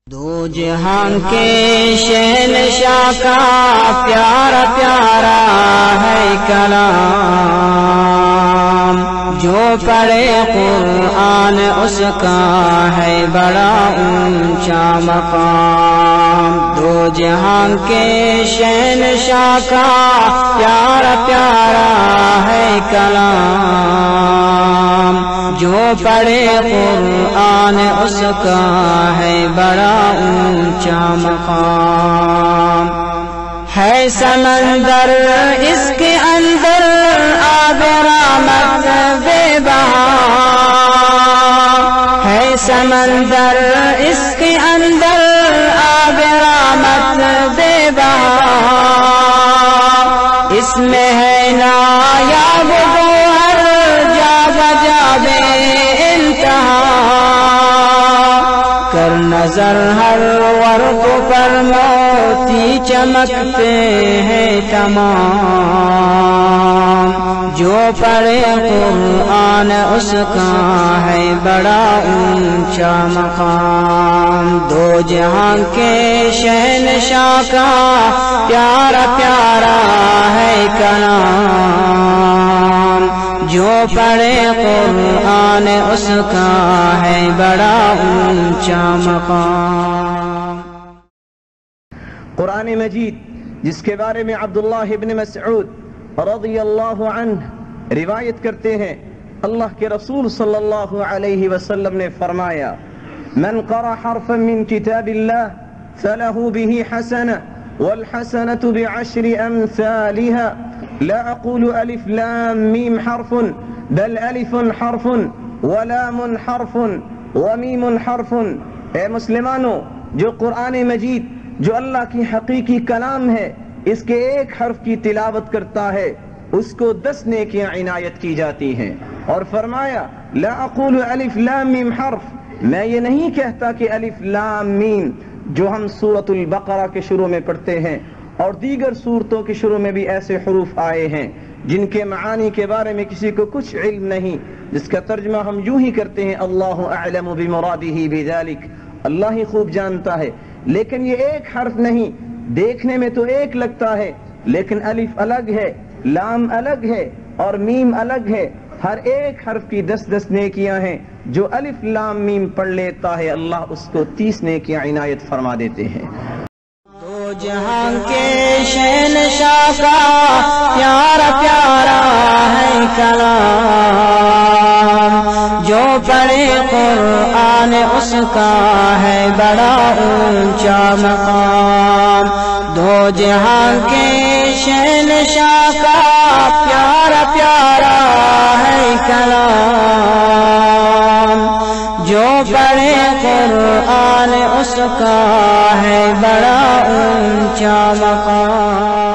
دو جہان کے شہنشاہ کا پیارا پیارا ہے کلام، جو پڑھے قرآن اس کا ہے بڑا اونچا مقام۔ دو جہان کے شہنشاہ کا پیارا پیارا ہے کلام، جو پڑھے قرآن اس کا ہے بڑا اونچا مقام۔ ہے سمندر اس کے اندر آب رحمت بے بہا، ہے سمندر اس کے اندر آب رحمت بے بہا، اس میں ہے نایاب گوہر جا بجا بے انتہا، کر نظر ہر ورق پر موتی چمکتے ہیں تمام، جو پڑھے قرآن اس کا ہے بڑا اونچا مقام۔ دو جہان کے شہنشاہ کا پیارا پیارا ہے کلام، جو پڑھے قرآن اس کا ہے بڑا اونچا مقام۔ قرآن مجید جس کے بارے میں عبداللہ ابن مسعود رضی اللہ عنہ روایت کرتے ہیں، اللہ کے رسول صلی اللہ علیہ وسلم نے فرمایا، من قرأ حرفا من کتاب اللہ فلہ به حسنہ والحسنة بعشر امثالها، لا اقول الف لام میم حرف بل الف حرف ولام حرف ومیم حرف۔ اے مسلمانوں، جو قرآن مجید جو اللہ کی حقیقی کلام ہے، اس کے ایک حرف کی تلاوت کرتا ہے اس کو 10 نیکیاں عنایت کی جاتی ہیں۔ اور فرمایا، لا اقول الف لام میم حرف، میں یہ نہیں کہتا کہ الف لام میم جو ہم سورۃ البقرہ کے شروع میں پڑھتے ہیں اور دیگر سورتوں کے شروع میں بھی ایسے حروف آئے ہیں جن کے معانی کے بارے میں کسی کو کچھ علم نہیں، جس کا ترجمہ ہم یوں ہی کرتے ہیں اللہ اعلم بمرادہ بذلک، اللہ ہی خوب جانتا ہے، لیکن یہ ایک حرف نہیں، دیکھنے میں تو ایک لگتا ہے لیکن الف الگ ہے، لام الگ ہے اور میم الگ ہے، ہر ایک حرف کی 10 نیکیاں ہیں۔ جو الف لام میم پڑھ لیتا ہے اللہ اس کو 30 نیکیاں عنایت فرما دیتے ہیں۔ دو جہان کے شہنشاہ کا پیارا پیارا ہے کلام، جو پڑھے قرآن اس کا ہے بڑا اونچا مقام۔ دو جہان کے شہنشاہ کا پیارا پیارا ہے کلام، جو پڑھے قرآن اس کا ہے بڑا اونچا مقام۔